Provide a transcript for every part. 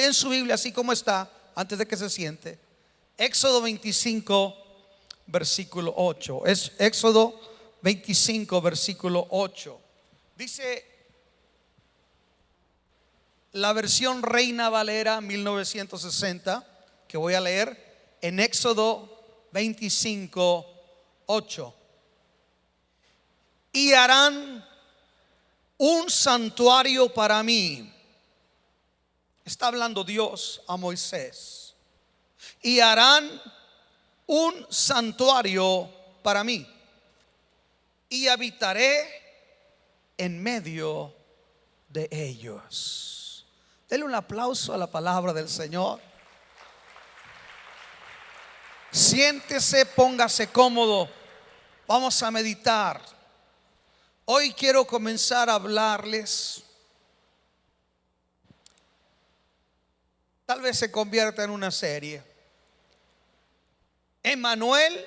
en su Biblia así como está, antes de que se siente, Éxodo 25, versículo 8. Es Éxodo 25, versículo 8. Dice la versión Reina Valera 1960, que voy a leer en Éxodo 25, 8. Y harán un santuario para mí. Está hablando Dios a Moisés. Y harán un santuario para mí. Y habitaré en medio de ellos. Denle un aplauso a la palabra del Señor. Siéntese, póngase cómodo. Vamos a meditar. Hoy quiero comenzar a hablarles. Tal vez se convierta en una serie. Emmanuel,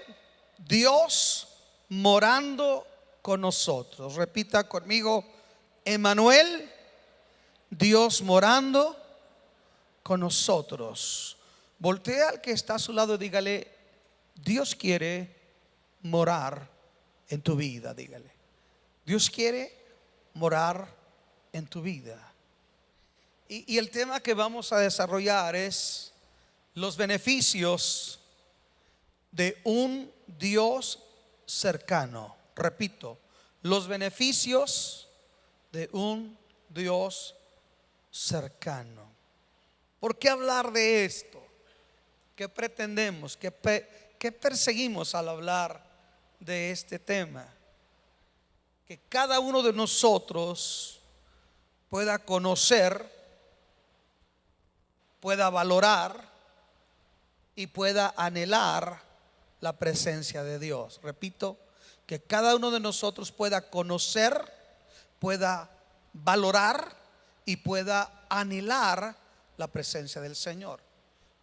Dios morando con nosotros. Repita conmigo: Emmanuel, Dios morando con nosotros. Voltea al que está a su lado y dígale: Dios quiere morar en tu vida. Dígale: Dios quiere morar en tu vida. Y el tema que vamos a desarrollar es los beneficios de un Dios cercano. Repito, los beneficios de un Dios cercano. ¿Por qué hablar de esto? ¿Qué pretendemos? ¿Qué perseguimos al hablar de este tema? Que cada uno de nosotros pueda conocer, pueda valorar y pueda anhelar la presencia de Dios. Repito, que cada uno de nosotros pueda conocer, pueda valorar y pueda anhelar la presencia del Señor.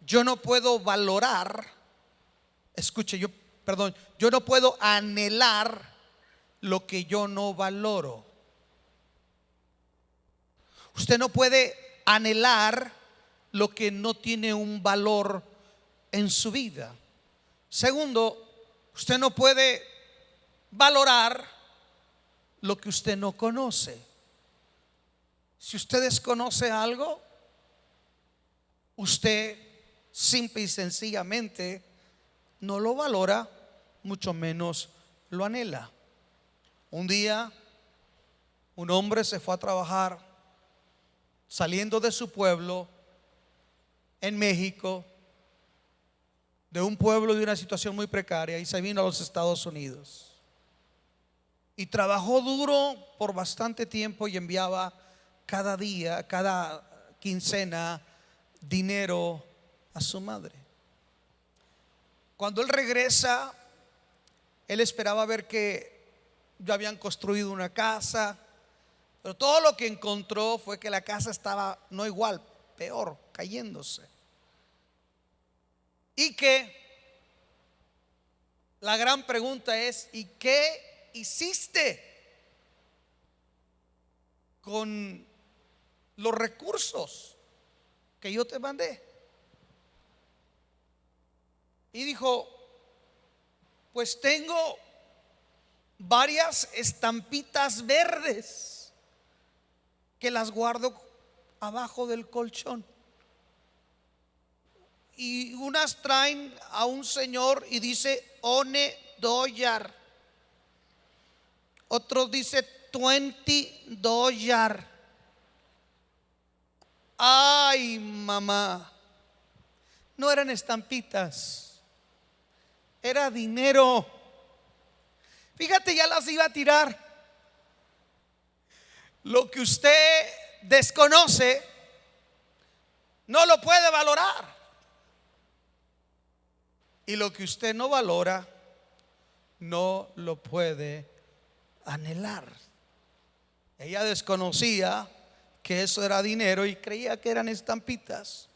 Yo no puedo valorar, escuche, yo no puedo anhelar lo que yo no valoro. Usted no puede anhelar lo que no tiene un valor en su vida. Segundo, usted no puede valorar lo que usted no conoce. Si usted desconoce algo, usted simple y sencillamente no lo valora, mucho menos lo anhela. Un día un hombre se fue a trabajar saliendo de su pueblo en México, de un pueblo de una situación muy precaria, y se vino a los Estados Unidos y trabajó duro por bastante tiempo y enviaba cada día, cada quincena, dinero a su madre. Cuando él regresa, él esperaba ver que ya habían construido una casa, pero todo lo que encontró fue que la casa estaba no igual, peor, cayéndose. Y que la gran pregunta es: ¿y qué hiciste con los recursos que yo te mandé? Y dijo: pues tengo varias estampitas verdes que las guardo abajo del colchón, y unas traen a un señor y dice One Doyar, otros dice $20. Ay, mamá, no eran estampitas, era dinero. Fíjate, ya las iba a tirar. Lo que usted desconoce no lo puede valorar, y lo que usted no valora no lo puede anhelar. Ella desconocía que eso era dinero y creía que eran estampitas,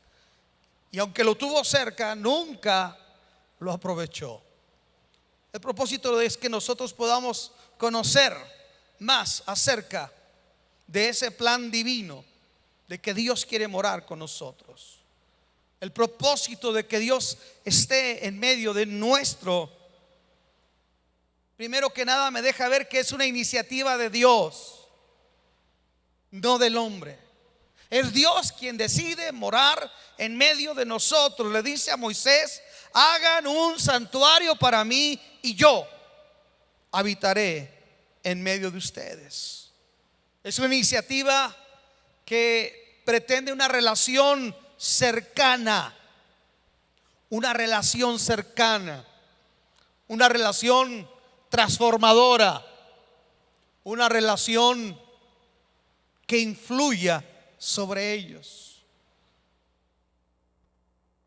y aunque lo tuvo cerca, nunca lo aprovechó. El propósito es que nosotros podamos conocer más acerca de ese plan divino de que Dios quiere morar con nosotros. El propósito de que Dios esté en medio de nuestro, primero que nada me deja ver que es una iniciativa de Dios, no del hombre. Es Dios quien decide morar en medio de nosotros. Le dice a Moisés: hagan un santuario para mí y yo habitaré en medio de ustedes. Es una iniciativa que pretende una relación cercana, una relación cercana, una relación transformadora, una relación que influya sobre ellos.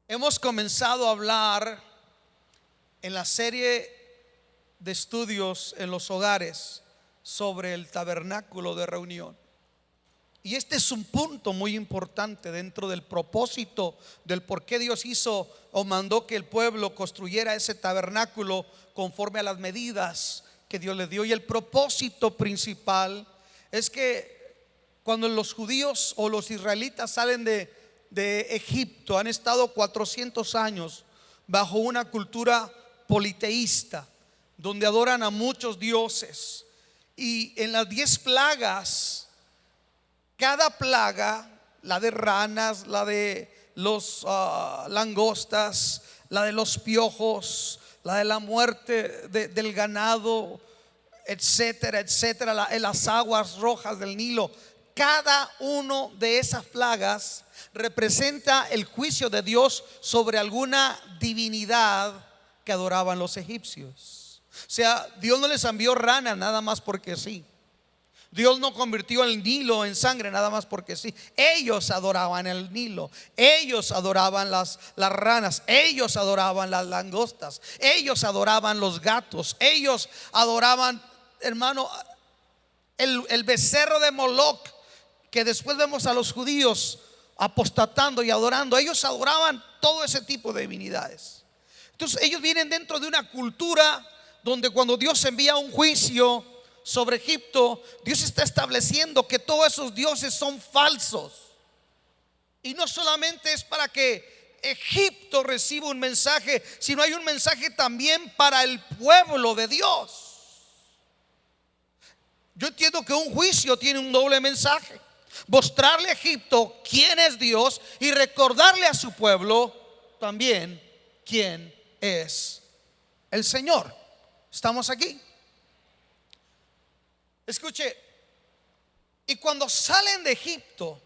Hemos comenzado a hablar en la serie de estudios en los hogares sobre el tabernáculo de reunión. Y este es un punto muy importante dentro del propósito del por qué Dios hizo o mandó que el pueblo construyera ese tabernáculo conforme a las medidas que Dios le dio. Y el propósito principal es que cuando los judíos o los israelitas salen de Egipto, han estado 400 años bajo una cultura politeísta, donde adoran a muchos dioses. Y en las 10 plagas, cada plaga, la de ranas, la de los langostas, la de los piojos, la de la muerte del ganado, etcétera, etcétera, las aguas rojas del Nilo, cada uno de esas plagas representa el juicio de Dios sobre alguna divinidad que adoraban los egipcios. O sea, Dios no les envió rana nada más porque sí. Dios no convirtió el Nilo en sangre nada más porque sí. Ellos adoraban el Nilo, ellos adoraban las ranas, ellos adoraban las langostas, ellos adoraban los gatos, ellos adoraban, hermano, el becerro de Moloc, que después vemos a los judíos apostatando y adorando. Ellos adoraban todo ese tipo de divinidades. Entonces ellos vienen dentro de una cultura donde cuando Dios envía un juicio sobre Egipto, Dios está estableciendo que todos esos dioses son falsos. Y no solamente es para que Egipto reciba un mensaje, sino hay un mensaje también para el pueblo de Dios. Yo entiendo que un juicio tiene un doble mensaje: mostrarle a Egipto quién es Dios y recordarle a su pueblo también quién es el Señor. ¿Estamos aquí? Escuche, y cuando salen de Egipto,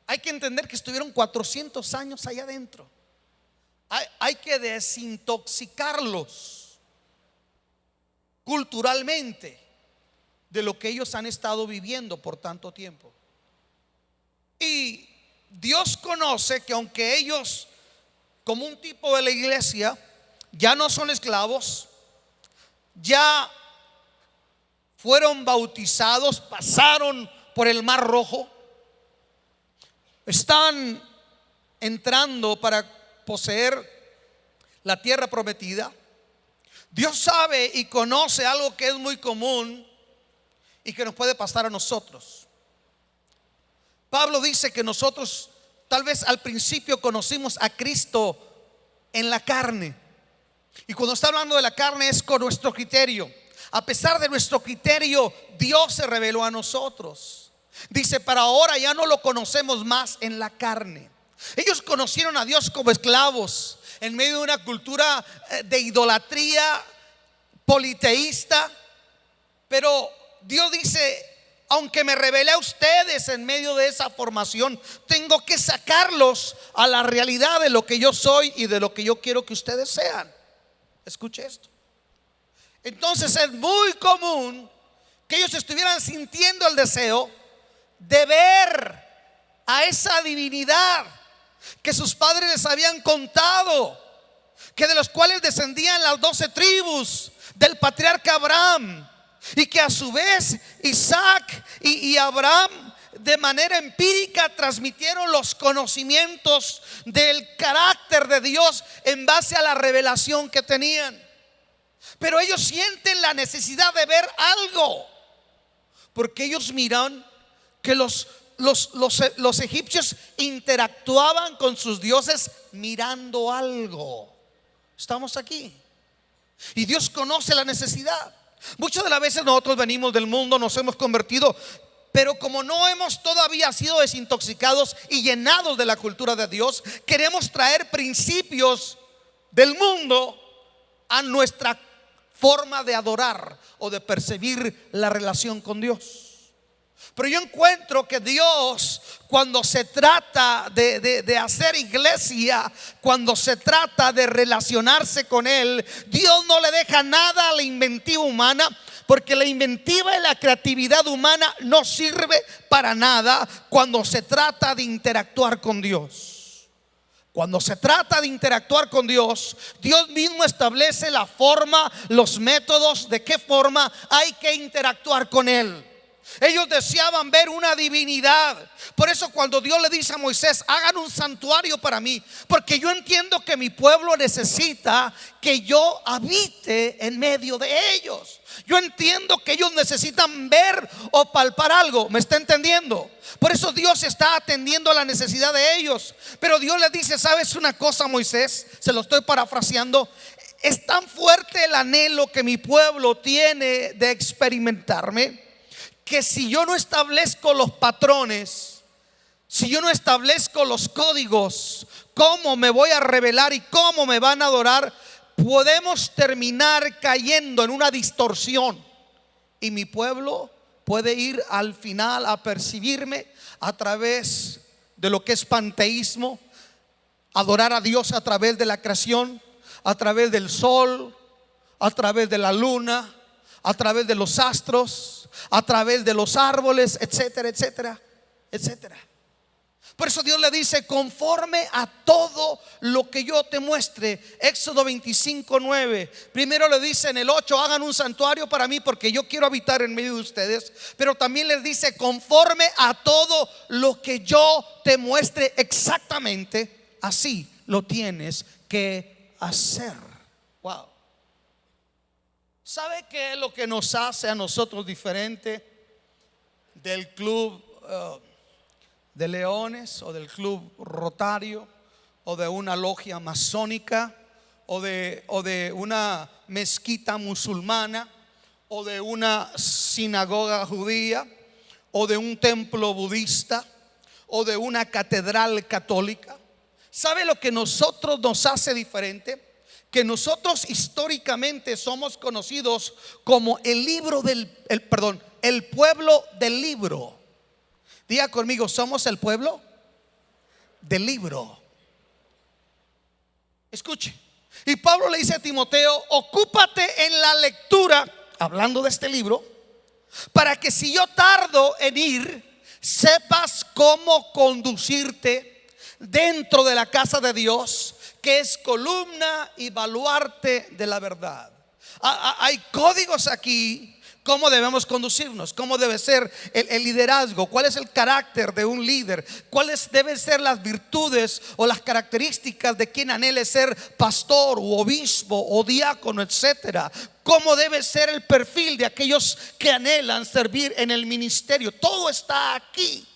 hay que entender que estuvieron 400 años allá adentro. Hay que desintoxicarlos culturalmente de lo que ellos han estado viviendo por tanto tiempo. Y Dios conoce que aunque ellos, como un tipo de la iglesia, ya no son esclavos, ya fueron bautizados, pasaron por el Mar Rojo, están entrando para poseer la tierra prometida. Dios sabe y conoce algo que es muy común y que nos puede pasar a nosotros. Pablo dice que nosotros tal vez al principio conocimos a Cristo en la carne, y cuando está hablando de la carne es con nuestro criterio. A pesar de nuestro criterio, Dios se reveló a nosotros. Dice: para ahora ya no lo conocemos más en la carne. Ellos conocieron a Dios como esclavos en medio de una cultura de idolatría politeísta. Pero Dios dice: aunque me revelé a ustedes en medio de esa formación, tengo que sacarlos a la realidad de lo que yo soy y de lo que yo quiero que ustedes sean. Escuche esto. Entonces es muy común que ellos estuvieran sintiendo el deseo de ver a esa divinidad que sus padres les habían contado, que de los cuales descendían las 12 tribus del patriarca Abraham, y que a su vez Isaac y Abraham de manera empírica transmitieron los conocimientos del carácter de Dios en base a la revelación que tenían. Pero ellos sienten la necesidad de ver algo, porque ellos miran que los los egipcios interactuaban con sus dioses mirando algo. Estamos aquí. Y Dios conoce la necesidad. Muchas de las veces nosotros venimos del mundo, nos hemos convertido, pero como no hemos todavía sido desintoxicados y llenados de la cultura de Dios, queremos traer principios del mundo a nuestra forma de adorar o de percibir la relación con Dios. Pero yo encuentro que Dios, cuando se trata de hacer iglesia, cuando se trata de relacionarse con Él, Dios no le deja nada a la inventiva humana, porque la inventiva y la creatividad humana no sirve para nada cuando se trata de interactuar con Dios. Cuando se trata de interactuar con Dios, Dios mismo establece la forma, los métodos, de qué forma hay que interactuar con Él. Ellos deseaban ver una divinidad. Por eso cuando Dios le dice a Moisés: hagan un santuario para mí, porque yo entiendo que mi pueblo necesita que yo habite en medio de ellos. Yo entiendo que ellos necesitan ver o palpar algo. ¿Me está entendiendo? Por eso Dios está atendiendo a la necesidad de ellos. Pero Dios le dice: ¿sabes una cosa, Moisés? Se lo estoy parafraseando. Es tan fuerte el anhelo que mi pueblo tiene de experimentarme, que si yo no establezco los patrones, si yo no establezco los códigos, cómo me voy a revelar y cómo me van a adorar, podemos terminar cayendo en una distorsión. Y mi pueblo puede ir al final a percibirme a través de lo que es panteísmo, adorar a Dios a través de la creación, a través del sol, a través de la luna, a través de los astros, a través de los árboles, etcétera, etcétera, etcétera. Por eso Dios le dice: conforme a todo lo que yo te muestre. Éxodo 25:9. Primero le dice en el 8: hagan un santuario para mí, porque yo quiero habitar en medio de ustedes. Pero también les dice: conforme a todo lo que yo te muestre, exactamente así lo tienes que hacer. Wow. ¿Sabe qué es lo que nos hace a nosotros diferente del club de leones, o del club rotario, o de una logia masónica, o de una mezquita musulmana, o de una sinagoga judía, o de un templo budista, o de una catedral católica? ¿Sabe lo que nosotros nos hace diferente? Que nosotros históricamente somos conocidos como el pueblo del libro. Diga conmigo: somos el pueblo del libro. Escuche. Y Pablo le dice a Timoteo: ocúpate en la lectura, hablando de este libro, para que si yo tardo en ir, sepas cómo conducirte dentro de la casa de Dios, que es columna y baluarte de la verdad. Hay códigos aquí. Cómo debemos conducirnos, cómo debe ser el liderazgo, cuál es el carácter de un líder, cuáles deben ser las virtudes o las características de quien anhele ser pastor u obispo o diácono, etcétera. Cómo debe ser el perfil de aquellos que anhelan servir en el ministerio. Todo está aquí.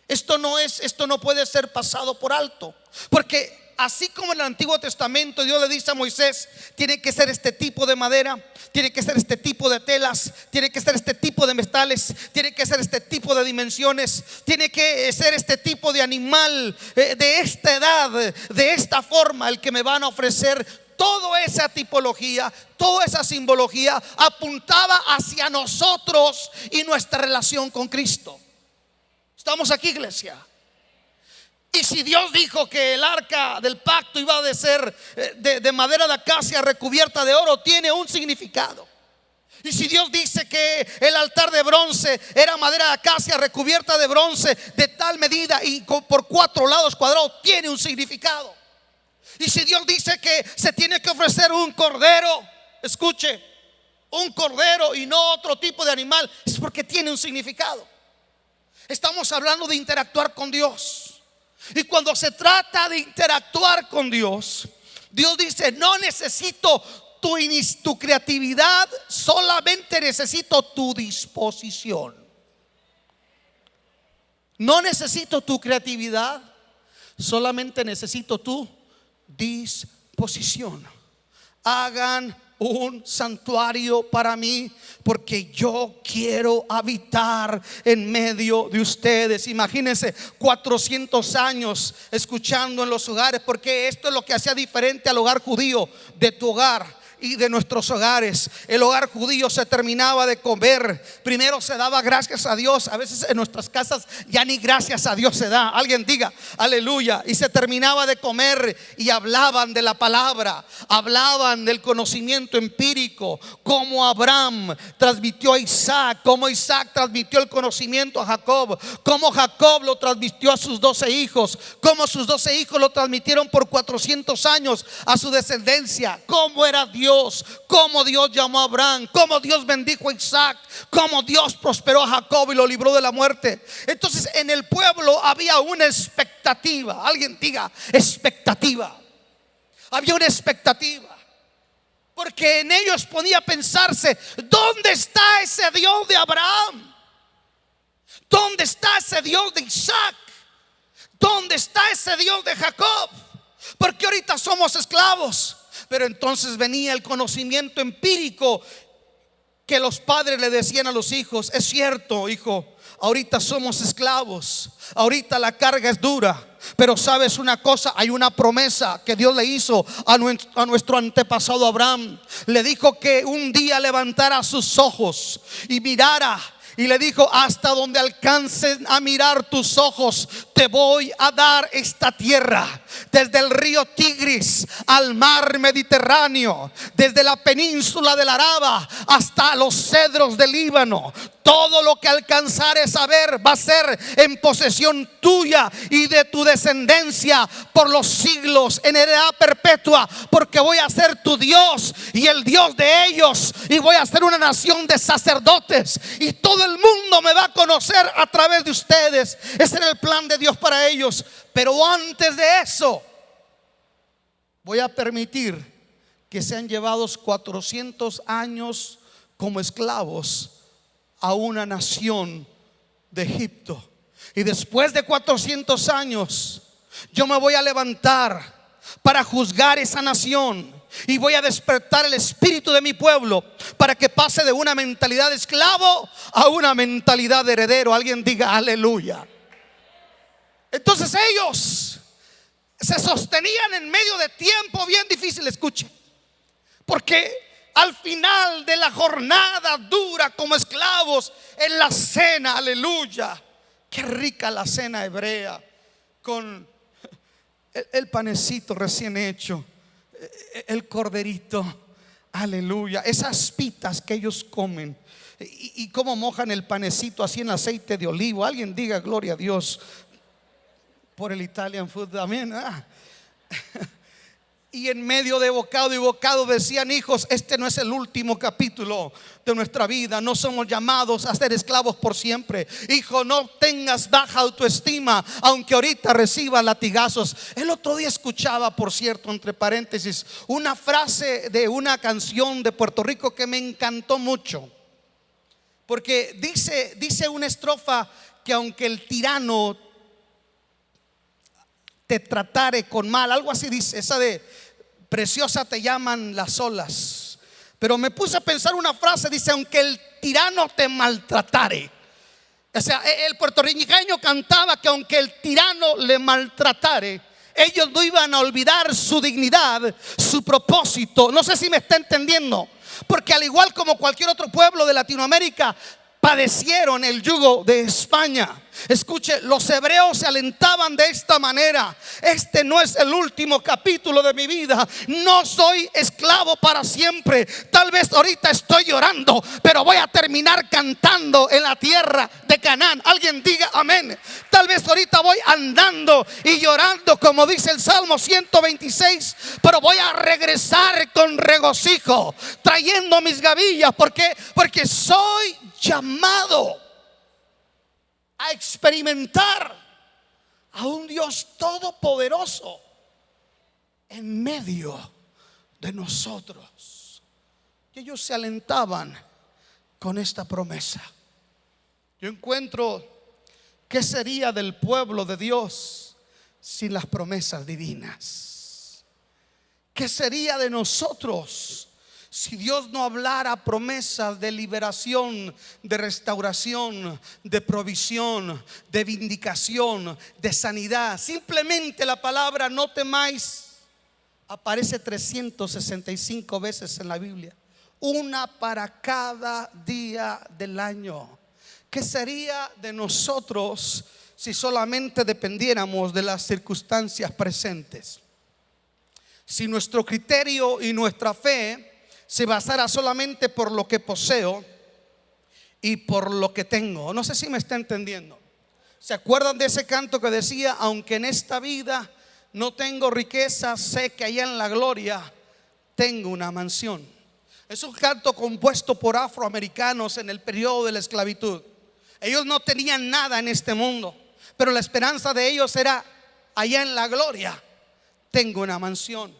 Esto no puede ser pasado por alto, porque así como en el Antiguo Testamento Dios le dice a Moisés: tiene que ser este tipo de madera, tiene que ser este tipo de telas, tiene que ser este tipo de metales, tiene que ser este tipo de dimensiones, tiene que ser este tipo de animal, de esta edad, de esta forma, el que me van a ofrecer. Toda esa tipología, toda esa simbología apuntaba hacia nosotros y nuestra relación con Cristo. ¿Estamos aquí, iglesia? Y si Dios dijo que el arca del pacto iba a ser de madera de acacia recubierta de oro, tiene un significado. Y si Dios dice que el altar de bronce era madera de acacia recubierta de bronce de tal medida y por 4 lados cuadrados, tiene un significado. Y si Dios dice que se tiene que ofrecer un cordero, escuche, un cordero y no otro tipo de animal, es porque tiene un significado. Estamos hablando de interactuar con Dios. Y cuando se trata de interactuar con Dios, Dios dice: no necesito tu creatividad, solamente necesito tu disposición. No necesito tu creatividad, solamente necesito tu disposición. Hagan un santuario para mí, porque yo quiero habitar en medio de ustedes. Imagínense 400 años escuchando en los hogares, porque esto es lo que hacía diferente al hogar judío de tu hogar y de nuestros hogares. El hogar judío se terminaba de comer, primero se daba gracias a Dios. A veces en nuestras casas ya ni gracias a Dios se da. Alguien diga aleluya. Y se terminaba de comer y hablaban de la palabra, hablaban del conocimiento empírico, cómo Abraham transmitió a Isaac, cómo Isaac transmitió el conocimiento a Jacob, cómo Jacob lo transmitió a sus 12 hijos, cómo sus 12 hijos lo transmitieron por 400 años a su descendencia, cómo era Dios, cómo Dios llamó a Abraham, cómo Dios bendijo a Isaac, cómo Dios prosperó a Jacob y lo libró de la muerte. Entonces en el pueblo había una expectativa. Alguien diga expectativa. Había una expectativa, porque en ellos podía pensarse: ¿dónde está ese Dios de Abraham? ¿Dónde está ese Dios de Isaac? ¿Dónde está ese Dios de Jacob? Porque ahorita somos esclavos. Pero entonces venía el conocimiento empírico que los padres le decían a los hijos: es cierto, hijo, ahorita somos esclavos, ahorita la carga es dura, pero sabes una cosa, hay una promesa que Dios le hizo a nuestro antepasado Abraham. Le dijo que un día levantara sus ojos y mirara, y le dijo: hasta donde alcancen a mirar tus ojos, te voy a dar esta tierra. Desde el río Tigris al mar Mediterráneo, desde la península del Araba hasta los cedros del Líbano, todo lo que alcanzares a ver va a ser en posesión tuya y de tu descendencia por los siglos, en heredad perpetua, porque voy a ser tu Dios y el Dios de ellos, y voy a ser una nación de sacerdotes, y todo el mundo me va a conocer a través de ustedes. Ese era el plan de Dios para ellos. Pero antes de eso, voy a permitir que sean llevados 400 años como esclavos a una nación de Egipto. Y después de 400 años, yo me voy a levantar para juzgar esa nación, y voy a despertar el espíritu de mi pueblo para que pase de una mentalidad de esclavo a una mentalidad de heredero. Alguien diga aleluya. Entonces ellos se sostenían en medio de tiempo bien difícil. Escuche, porque al final de la jornada dura como esclavos, en la cena, aleluya, qué rica la cena hebrea, con el panecito recién hecho, el corderito, aleluya, esas pitas que ellos comen, y cómo mojan el panecito así en aceite de olivo. Alguien diga gloria a Dios por el Italian food también. Y en medio de bocado y bocado decían: hijos, este no es el último capítulo de nuestra vida. No somos llamados a ser esclavos por siempre. Hijo, no tengas baja autoestima, aunque ahorita recibas latigazos. El otro día escuchaba, por cierto, entre paréntesis, una frase de una canción de Puerto Rico que me encantó mucho, porque dice una estrofa que aunque el tirano te tratare con mal, algo así dice, esa de preciosa te llaman las olas. Pero me puse a pensar una frase, dice: aunque el tirano te maltratare. O sea, el puertorriqueño cantaba que aunque el tirano le maltratare, ellos no iban a olvidar su dignidad, su propósito. No sé si me está entendiendo, porque al igual como cualquier otro pueblo de Latinoamérica, padecieron el yugo de España. Escuche, los hebreos se alentaban de esta manera: este no es el último capítulo de mi vida, no soy esclavo para siempre. Tal vez ahorita estoy llorando, pero voy a terminar cantando en la tierra de Canaán. Alguien diga amén. Tal vez ahorita voy andando y llorando, como dice el Salmo 126, pero voy a regresar con regocijo, trayendo mis gavillas. Porque soy llamado a experimentar a un Dios todopoderoso en medio de nosotros. Y ellos se alentaban con esta promesa. Yo encuentro ¿Qué sería del pueblo de Dios sin las promesas divinas? ¿Qué sería de nosotros si Dios no hablara promesas de liberación, de restauración, de provisión, de vindicación, de sanidad? Simplemente la palabra no temáis aparece 365 veces en la Biblia, una para cada día del año. ¿Qué sería de nosotros si solamente dependiéramos de las circunstancias presentes? Si nuestro criterio y nuestra fe se basara solamente por lo que poseo y por lo que tengo. No sé si me está entendiendo. ¿Se acuerdan de ese canto que decía: aunque en esta vida no tengo riqueza, sé que allá en la gloria tengo una mansión? Es un canto compuesto por afroamericanos en el periodo de la esclavitud. Ellos no tenían nada en este mundo, pero la esperanza de ellos era: allá en la gloria tengo una mansión.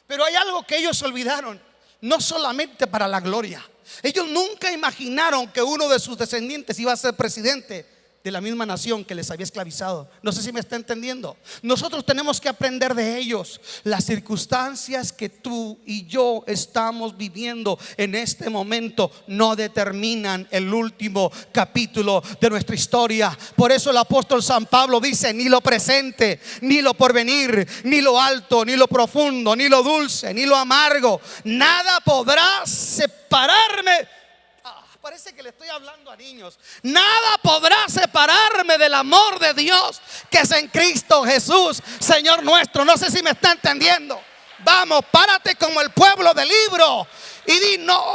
Pero hay algo que ellos olvidaron: no solamente para la gloria. Ellos nunca imaginaron que uno de sus descendientes iba a ser presidente de la misma nación que les había esclavizado. No sé si me está entendiendo. Nosotros tenemos que aprender de ellos. Las circunstancias que tú y yo estamos viviendo en este momento no determinan el último capítulo de nuestra historia. Por eso el apóstol San Pablo dice: ni lo presente, ni lo porvenir, ni lo alto, ni lo profundo, ni lo dulce, ni lo amargo, nada podrá separarme. Parece que le estoy hablando a niños. Nada podrá separarme del amor de Dios que es en Cristo Jesús, Señor nuestro. No sé si me está entendiendo. Vamos, párate como el pueblo del libro y di: no.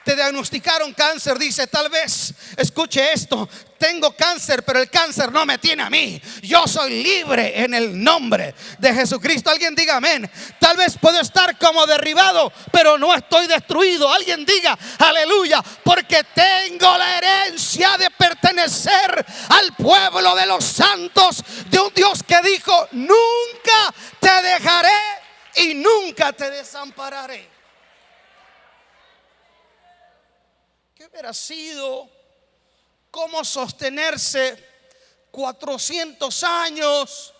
Te diagnosticaron cáncer, dice: tal vez, escuche esto, tengo cáncer, pero el cáncer no me tiene a mí. Yo soy libre en el nombre de Jesucristo. Alguien diga amén. Tal vez puedo estar como derribado, pero no estoy destruido. Alguien diga aleluya, porque tengo la herencia de pertenecer al pueblo de los santos, de un Dios que dijo: nunca te dejaré y nunca te desampararé. ¿Qué hubiera sido? ¿Cómo sostenerse 400 años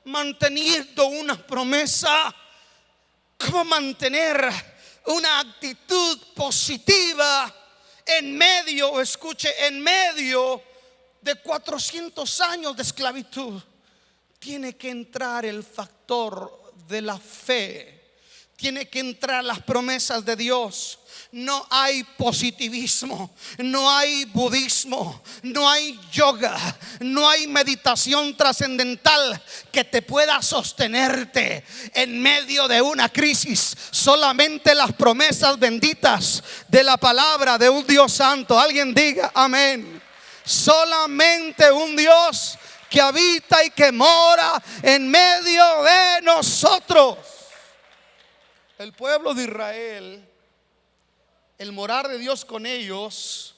manteniendo una promesa? ¿Cómo mantener una actitud positiva en medio, escuche, en medio de 400 años de esclavitud? Tiene que entrar el factor de la fe. Tiene que entrar las promesas de Dios. No hay positivismo, no hay budismo, no hay yoga, no hay meditación trascendental que te pueda sostenerte en medio de una crisis. Solamente las promesas benditas de la palabra de un Dios santo. Alguien diga amén. Solamente un Dios que habita y que mora en medio de nosotros. El pueblo de Israel, el morar de Dios con ellos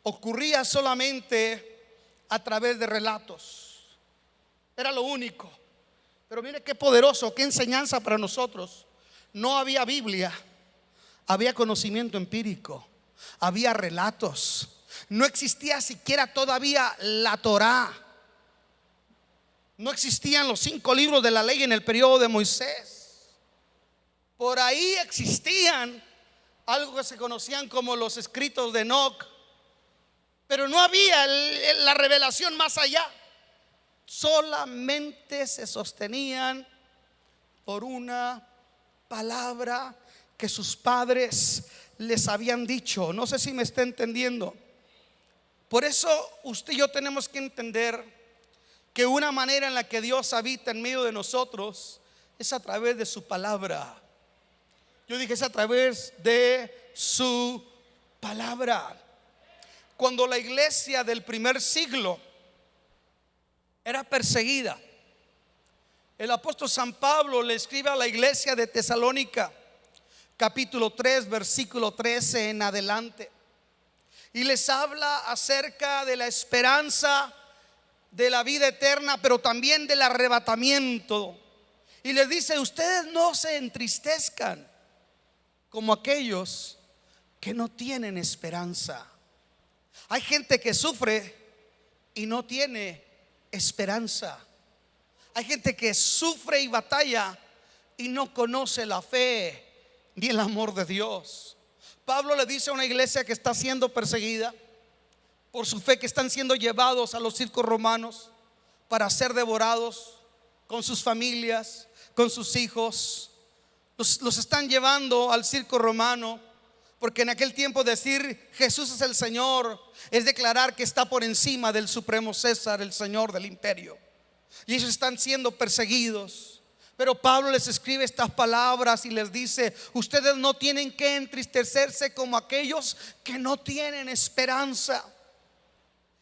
ocurría solamente a través de relatos. Era lo único. Pero mire qué poderoso, qué enseñanza para nosotros. No había Biblia, había conocimiento empírico, había relatos. No existía siquiera todavía la Torá. No existían los 5 libros de la ley en el periodo de Moisés. Por ahí existían algo que se conocían como los escritos de Enoc, pero no había la revelación más allá. Solamente se sostenían por una palabra que sus padres les habían dicho. No sé si me está entendiendo. Por eso usted y yo tenemos que entender que una manera en la que Dios habita en medio de nosotros es a través de su palabra. Yo dije, es a través de su palabra. Cuando la iglesia del primer siglo era perseguida, el apóstol San Pablo le escribe a la iglesia de Tesalónica, capítulo 3, versículo 13 en adelante, y les habla acerca de la esperanza de la vida eterna, pero también del arrebatamiento. Y les dice: ustedes no se entristezcan como aquellos que no tienen esperanza. Hay gente que sufre y no tiene esperanza. Hay gente que sufre y batalla y no conoce la fe ni el amor de Dios. Pablo le dice a una iglesia que está siendo perseguida por su fe, que están siendo llevados a los circos romanos para ser devorados con sus familias, con sus hijos. Los están llevando al circo romano, porque en aquel tiempo decir Jesús es el Señor es declarar que está por encima del supremo César, el Señor del imperio. Y ellos están siendo perseguidos. Pero Pablo les escribe estas palabras y les dice: ustedes no tienen que entristecerse como aquellos que no tienen esperanza.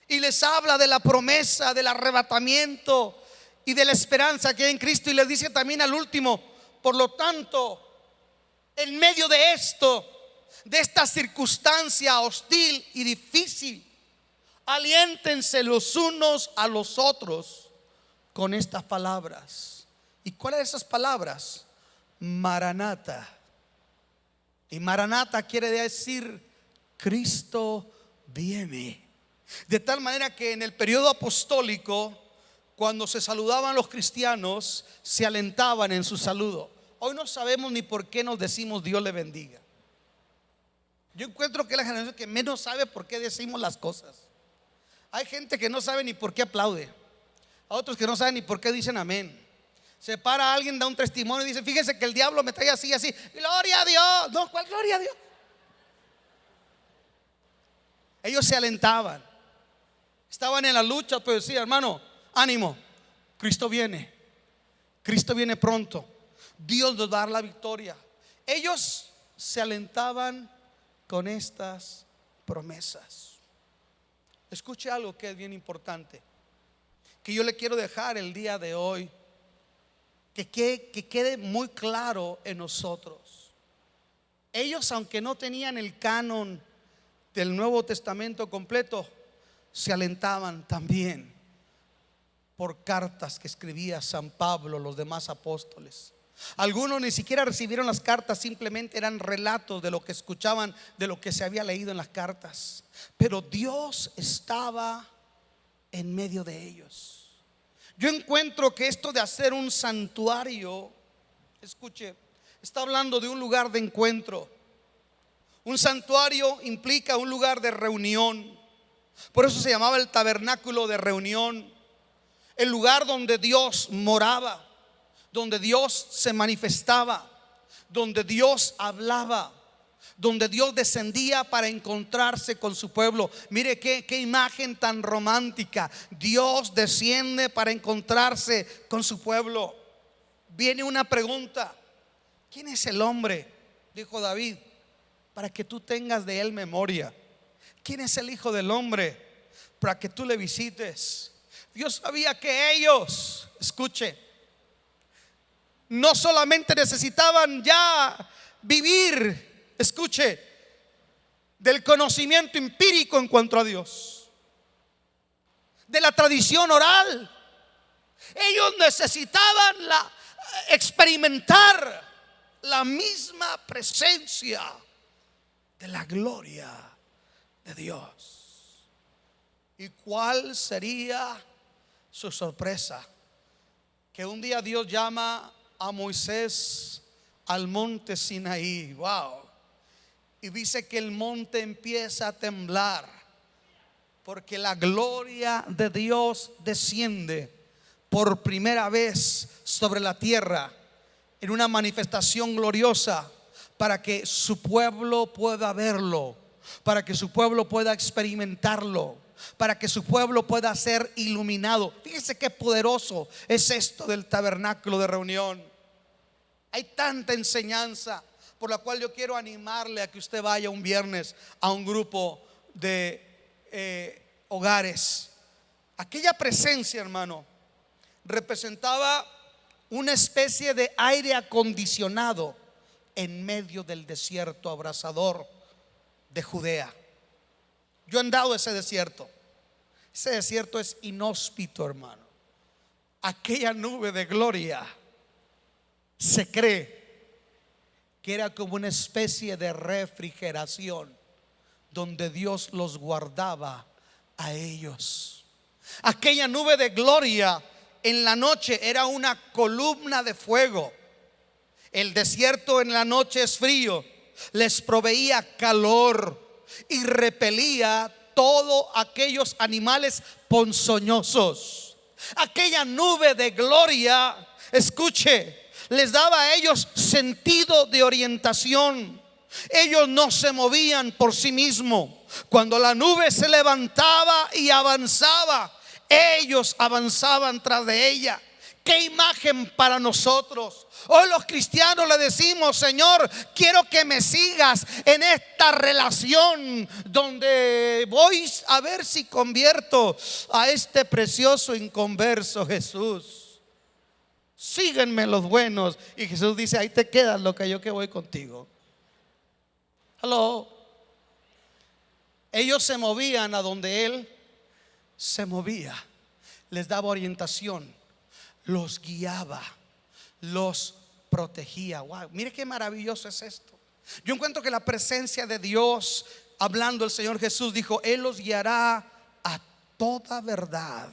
Y les habla de la promesa, del arrebatamiento y de la esperanza que hay en Cristo. Y les dice también al último: por lo tanto, en medio de esto, de esta circunstancia hostil y difícil, aliéntense los unos a los otros con estas palabras. ¿Y cuáles de esas palabras? Maranata. Y Maranata quiere decir Cristo viene. De tal manera que en el periodo apostólico, cuando se saludaban los cristianos, se alentaban en su saludo. Hoy no sabemos ni por qué nos decimos Dios le bendiga. Yo encuentro que es la generación que menos sabe por qué decimos las cosas. Hay gente que no sabe ni por qué aplaude. A otros que no saben ni por qué dicen amén. Se para alguien, da un testimonio y dice: fíjense que el diablo me trae así, así. Gloria a Dios. No, ¿cuál gloria a Dios? Ellos se alentaban. Estaban en la lucha, pero decía: hermano, ánimo, Cristo viene. Cristo viene pronto. Dios nos va a dar la victoria. Ellos se alentaban con estas promesas. Escuche algo que es bien importante, que yo le quiero dejar el día de hoy, que quede muy claro en nosotros. Ellos, aunque no tenían el canon del Nuevo Testamento completo, se alentaban también por cartas que escribía San Pablo, los demás apóstoles. Algunos ni siquiera recibieron las cartas, simplemente eran relatos de lo que escuchaban, de lo que se había leído en las cartas. Pero Dios estaba en medio de ellos. Yo encuentro que esto de hacer un santuario, escuche, está hablando de un lugar de encuentro. Un santuario implica un lugar de reunión. Por eso se llamaba el tabernáculo de reunión, el lugar donde Dios moraba, donde Dios se manifestaba, donde Dios hablaba, donde Dios descendía para encontrarse con su pueblo. Mire qué imagen tan romántica. Dios desciende para encontrarse con su pueblo. Viene una pregunta: ¿quién es el hombre? Dijo David, para que tú tengas de él memoria. ¿Quién es el hijo del hombre? Para que tú le visites. Dios sabía que ellos, escuche, no solamente necesitaban ya vivir, escuche, del conocimiento empírico en cuanto a Dios, de la tradición oral. Ellos necesitaban experimentar la misma presencia de la gloria de Dios. ¿Y cuál sería su sorpresa? Que un día Dios llama a Moisés al monte Sinaí. Wow. Y dice que el monte empieza a temblar, porque la gloria de Dios desciende por primera vez sobre la tierra en una manifestación gloriosa, para que su pueblo pueda verlo, para que su pueblo pueda experimentarlo, para que su pueblo pueda ser iluminado. Fíjese qué poderoso es esto del tabernáculo de reunión. Hay tanta enseñanza, por la cual yo quiero animarle a que usted vaya un viernes a un grupo de hogares. Aquella presencia, hermano, representaba una especie de aire acondicionado en medio del desierto abrasador de Judea. Yo he andado ese desierto. Ese desierto es inhóspito, hermano. Aquella nube de gloria, se cree que era como una especie de refrigeración donde Dios los guardaba a ellos. Aquella nube de gloria en la noche era una columna de fuego. El desierto en la noche es frío, les proveía calor y repelía todos aquellos animales ponzoñosos. Aquella nube de gloria, escuche, les daba a ellos sentido de orientación. Ellos no se movían por sí mismos. Cuando la nube se levantaba y avanzaba, ellos avanzaban tras de ella. Qué imagen para nosotros. Hoy los cristianos le decimos: Señor, quiero que me sigas en esta relación donde voy a ver si convierto a este precioso inconverso Jesús. Síguenme los buenos. Y Jesús dice: ahí te quedas, lo que yo que voy contigo. Hello. Ellos se movían a donde Él se movía. Les daba orientación, los guiaba, los protegía. Wow, mire qué maravilloso es esto. Yo encuentro que la presencia de Dios, hablando el Señor Jesús, dijo: Él los guiará a toda verdad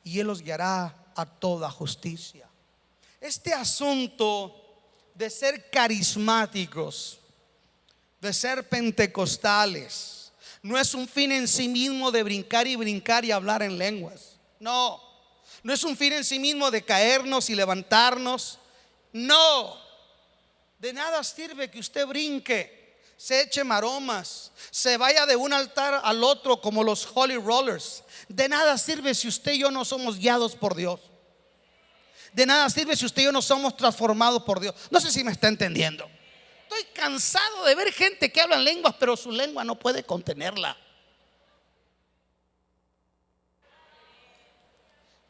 y Él los guiará a toda justicia. Este asunto de ser carismáticos, de ser pentecostales, no es un fin en sí mismo de brincar y hablar en lenguas. No, no es un fin en sí mismo de caernos y levantarnos. No, de nada sirve que usted brinque, se eche maromas, se vaya de un altar al otro como los Holy Rollers. De nada sirve si usted y yo no somos guiados por Dios. De nada sirve si usted y yo no somos transformados por Dios. No sé si me está entendiendo. Estoy cansado de ver gente que habla en lenguas, pero su lengua no puede contenerla.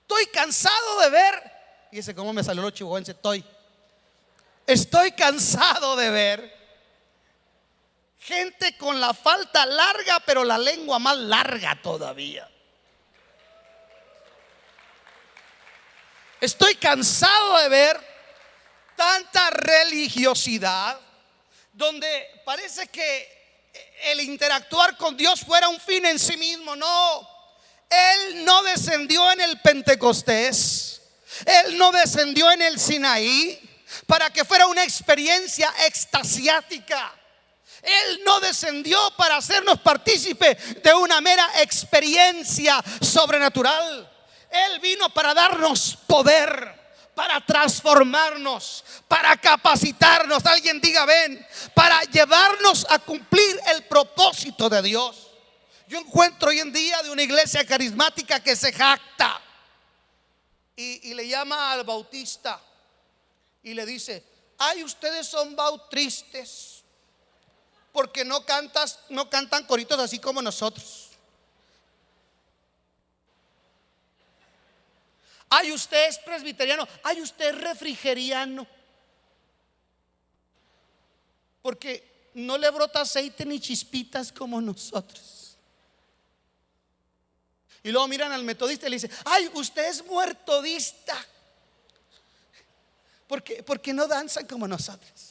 Estoy cansado de ver, fíjese cómo me salió lo chihuahuense. Estoy cansado de ver gente con la falda larga, pero la lengua más larga todavía. Estoy cansado de ver tanta religiosidad donde parece que el interactuar con Dios fuera un fin en sí mismo. No, Él no descendió en el Pentecostés, Él no descendió en el Sinaí para que fuera una experiencia extasiática. Él no descendió para hacernos partícipe de una mera experiencia sobrenatural. Él vino para darnos poder, para transformarnos, para capacitarnos. Alguien diga ven, para llevarnos a cumplir el propósito de Dios. Yo encuentro hoy en día de una iglesia carismática que se jacta y le llama al bautista y le dice: ay, ustedes son bautristes porque no cantan coritos así como nosotros. Ay, usted es presbiteriano. Ay, usted es refrigeriano porque no le brota aceite ni chispitas como nosotros. Y luego miran al metodista y le dicen: ay, usted es muertodista porque no danzan como nosotros.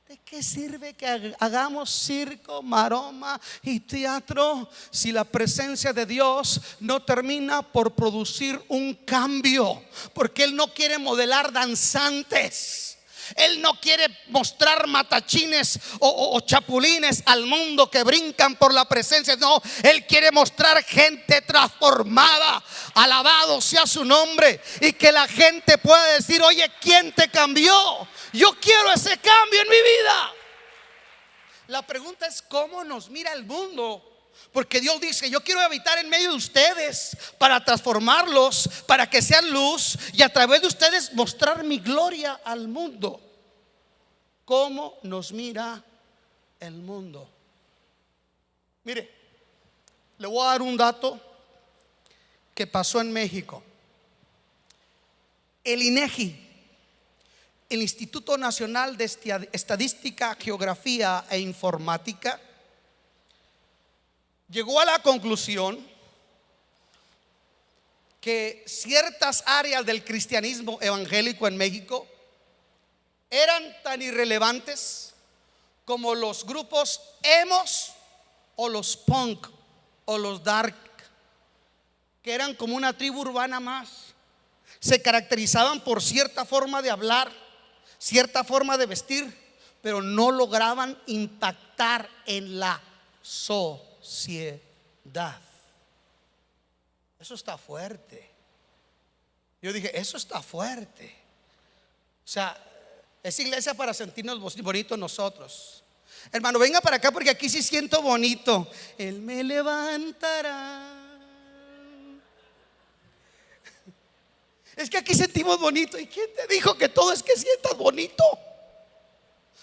¿De qué sirve que hagamos circo, maroma y teatro si la presencia de Dios no termina por producir un cambio? Porque Él no quiere modelar danzantes. Él no quiere mostrar matachines o chapulines al mundo que brincan por la presencia. No, Él quiere mostrar gente transformada. Alabado sea su nombre. Y que la gente pueda decir: oye, ¿quién te cambió? Yo quiero ese cambio en mi vida. La pregunta es: ¿cómo nos mira el mundo? Porque Dios dice: yo quiero habitar en medio de ustedes para transformarlos, para que sean luz y a través de ustedes mostrar mi gloria al mundo. ¿Cómo nos mira el mundo? Mire, le voy a dar un dato que pasó en México. El INEGI, el Instituto Nacional de Estadística, Geografía e Informática, llegó a la conclusión que ciertas áreas del cristianismo evangélico en México eran tan irrelevantes como los grupos emos o los punk o los dark. que eran como una tribu urbana más. Se caracterizaban por cierta forma de hablar, cierta forma de vestir, pero no lograban impactar en la sociedad. Eso está fuerte. Yo dije, eso está fuerte. O sea, es iglesia para sentirnos bonitos nosotros. Hermano, venga para acá porque aquí sí siento bonito. Él me levantará. Es que aquí sentimos bonito. ¿Y quién te dijo que todo es que sientas bonito?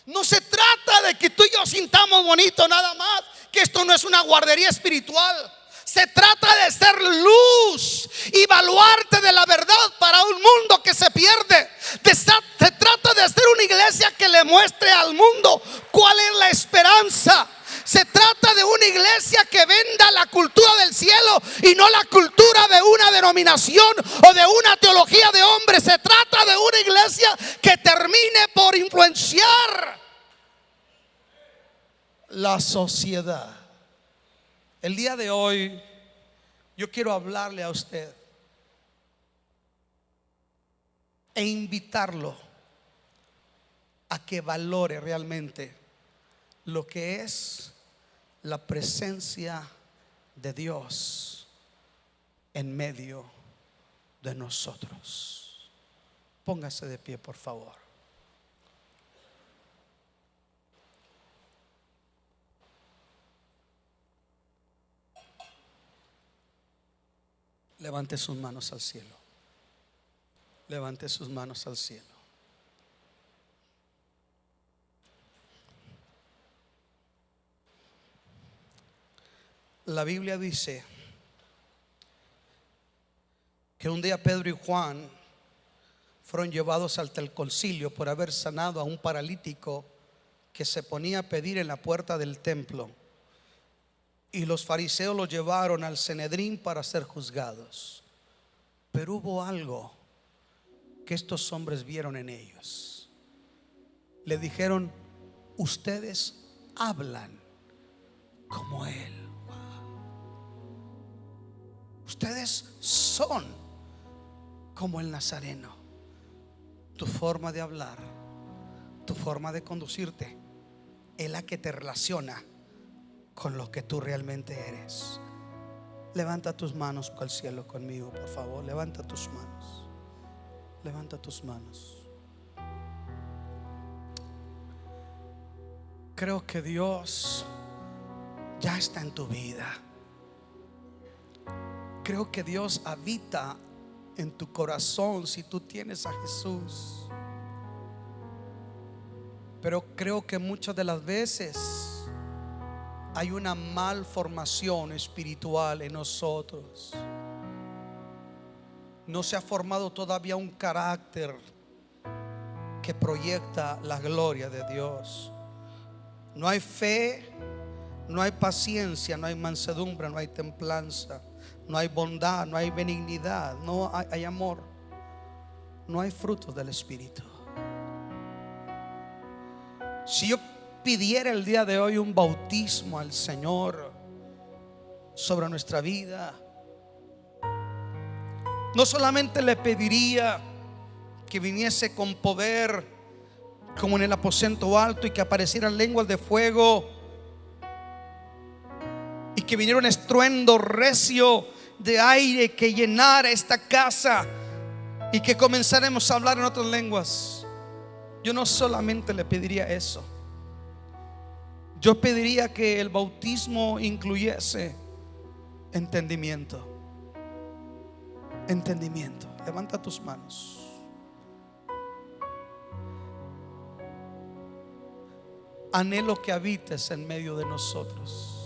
No se trata de que tú y yo sintamos bonito nada más, que esto no es una guardería espiritual. Se trata de ser luz y baluarte de la verdad para un mundo que se pierde. Se trata de ser una iglesia que le muestre al mundo cuál es la esperanza. Se trata de una iglesia que venda la cultura del cielo y no la cultura de una denominación o de una teología de hombres. Se trata de una iglesia que termine por influenciar la sociedad. El día de hoy yo quiero hablarle a usted e invitarlo a que valore realmente lo que es la presencia de Dios en medio de nosotros. Póngase de pie, por favor. Levante sus manos al cielo. Levante sus manos al cielo. La Biblia dice que un día Pedro y Juan fueron llevados ante el concilio por haber sanado a un paralítico que se ponía a pedir en la puerta del templo. Y los fariseos lo llevaron al Sanedrín para ser juzgados. Pero hubo algo que estos hombres vieron en ellos. Le dijeron: ustedes hablan como él. Ustedes son como el Nazareno. Tu forma de hablar, tu forma de conducirte es la que te relaciona con lo que tú realmente eres. Levanta tus manos al cielo conmigo, por favor. Levanta tus manos. Levanta tus manos. Creo que Dios ya está en tu vida. Creo que Dios habita en tu corazón si tú tienes a Jesús. Pero creo que muchas de las veces hay una malformación espiritual en nosotros. No se ha formado todavía un carácter que proyecta la gloria de Dios. No hay fe, no hay paciencia, no hay mansedumbre, no hay templanza, no hay bondad, no hay benignidad, no hay amor, no hay frutos del Espíritu. Si yo pidiera el día de hoy un bautismo al Señor sobre nuestra vida, no solamente le pediría que viniese con poder como en el aposento alto y que aparecieran lenguas de fuego y que viniera un estruendo recio de aire que llenara esta casa y que comenzáramos a hablar en otras lenguas. Yo no solamente le pediría eso. Yo pediría que el bautismo incluyese entendimiento. Entendimiento. Levanta tus manos. Anhelo que habites en medio de nosotros.